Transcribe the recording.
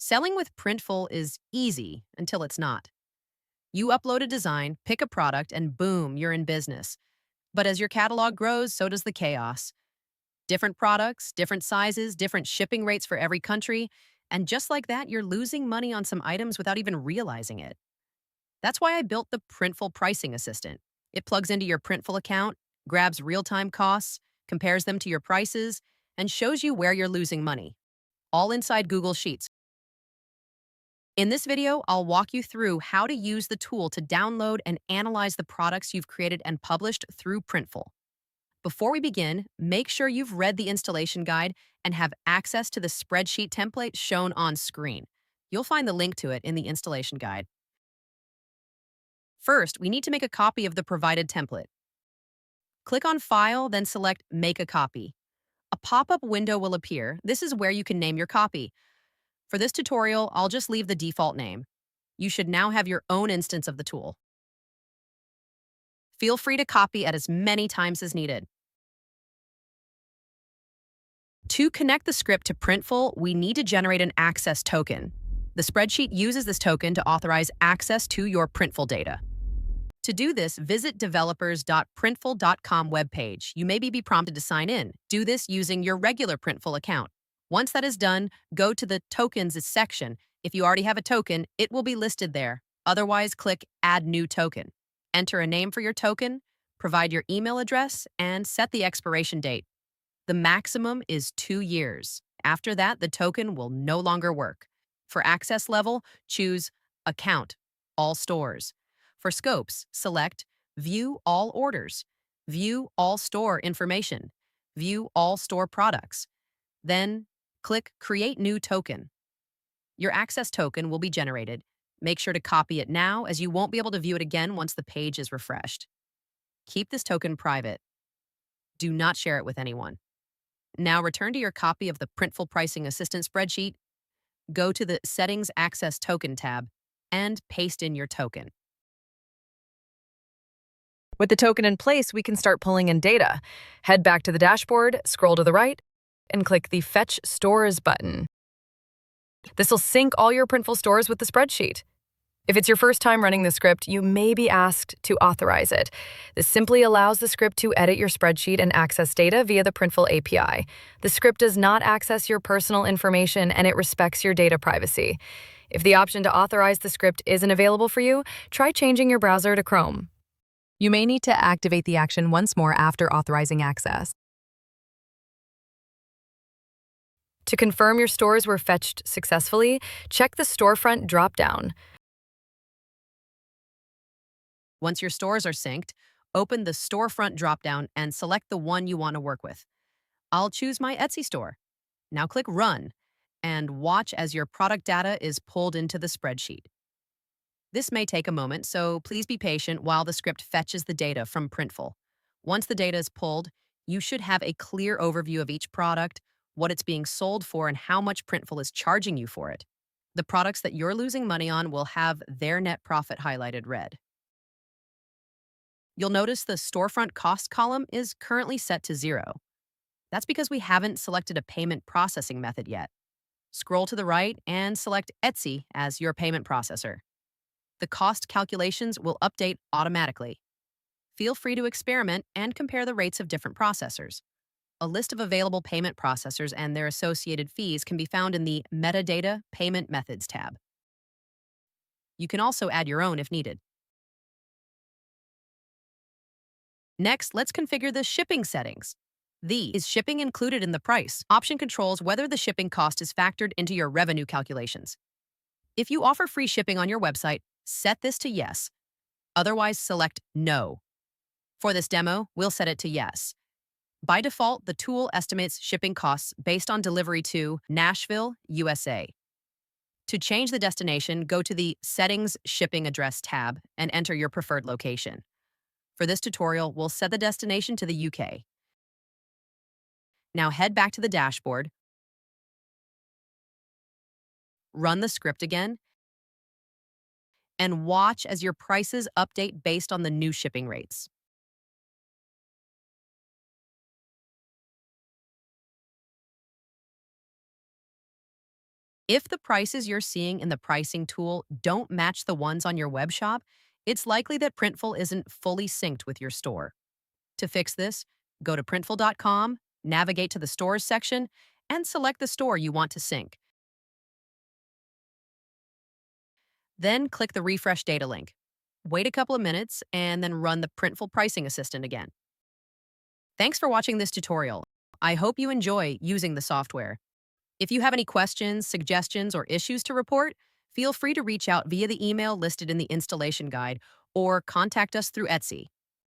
Selling with Printful is easy until it's not. You upload a design, pick a product, and boom, you're in business. But as your catalog grows, so does the chaos. Different products, different sizes, different shipping rates for every country. And just like that, you're losing money on some items without even realizing it. That's why I built the Printful Pricing Assistant. It plugs into your Printful account, grabs real-time costs, compares them to your prices, and shows you where you're losing money, all inside Google Sheets. In this video, I'll walk you through how to use the tool to download and analyze the products you've created and published through Printful. Before we begin, make sure you've read the installation guide and have access to the spreadsheet template shown on screen. You'll find the link to it in the installation guide. First, we need to make a copy of the provided template. Click on File, then select Make a Copy. A pop-up window will appear. This is where you can name your copy. For this tutorial, I'll just leave the default name. You should now have your own instance of the tool. Feel free to copy it as many times as needed. To connect the script to Printful, we need to generate an access token. The spreadsheet uses this token to authorize access to your Printful data. To do this, visit developers.printful.com webpage. You may be prompted to sign in. Do this using your regular Printful account. Once that is done, go to the Tokens section. If you already have a token, it will be listed there. Otherwise, click Add New Token. Enter a name for your token, provide your email address, and set the expiration date. The maximum is 2 years. After that, the token will no longer work. For access level, choose Account, All Stores. For scopes, select View All Orders, View All Store Information, View All Store Products. Then, click Create New Token. Your access token will be generated. Make sure to copy it now, as you won't be able to view it again once the page is refreshed. Keep this token private. Do not share it with anyone. Now return to your copy of the Printful Pricing Assistant spreadsheet, go to the Settings Access Token tab, and paste in your token. With the token in place, we can start pulling in data. Head back to the dashboard, scroll to the right, and click the Fetch Stores button. This will sync all your Printful stores with the spreadsheet. If it's your first time running the script, you may be asked to authorize it. This simply allows the script to edit your spreadsheet and access data via the Printful API. The script does not access your personal information, and it respects your data privacy. If the option to authorize the script isn't available for you, try changing your browser to Chrome. You may need to activate the action once more after authorizing access. To confirm your stores were fetched successfully, check the storefront dropdown. Once your stores are synced, open the storefront dropdown and select the one you want to work with. I'll choose my Etsy store. Now click Run and watch as your product data is pulled into the spreadsheet. This may take a moment, so please be patient while the script fetches the data from Printful. Once the data is pulled, you should have a clear overview of each product, what it's being sold for, and how much Printful is charging you for it. The products that you're losing money on will have their net profit highlighted red. You'll notice the storefront cost column is currently set to 0. That's because we haven't selected a payment processing method yet. Scroll to the right and select Etsy as your payment processor. The cost calculations will update automatically. Feel free to experiment and compare the rates of different processors. A list of available payment processors and their associated fees can be found in the Metadata Payment Methods tab. You can also add your own if needed. Next, let's configure the shipping settings. Is shipping included in the price? Option controls whether the shipping cost is factored into your revenue calculations. If you offer free shipping on your website, set this to yes. Otherwise, select No. For this demo, we'll set it to yes. By default, the tool estimates shipping costs based on delivery to Nashville, USA. To change the destination, go to the Settings Shipping Address tab and enter your preferred location. For this tutorial, we'll set the destination to the UK. Now head back to the dashboard, run the script again, and watch as your prices update based on the new shipping rates. If the prices you're seeing in the pricing tool don't match the ones on your web shop, it's likely that Printful isn't fully synced with your store. To fix this, go to printful.com, navigate to the Stores section, and select the store you want to sync. Then click the Refresh Data link. Wait a couple of minutes, and then run the Printful Pricing Assistant again. Thanks for watching this tutorial. I hope you enjoy using the software. If you have any questions, suggestions, or issues to report, feel free to reach out via the email listed in the installation guide or contact us through Etsy.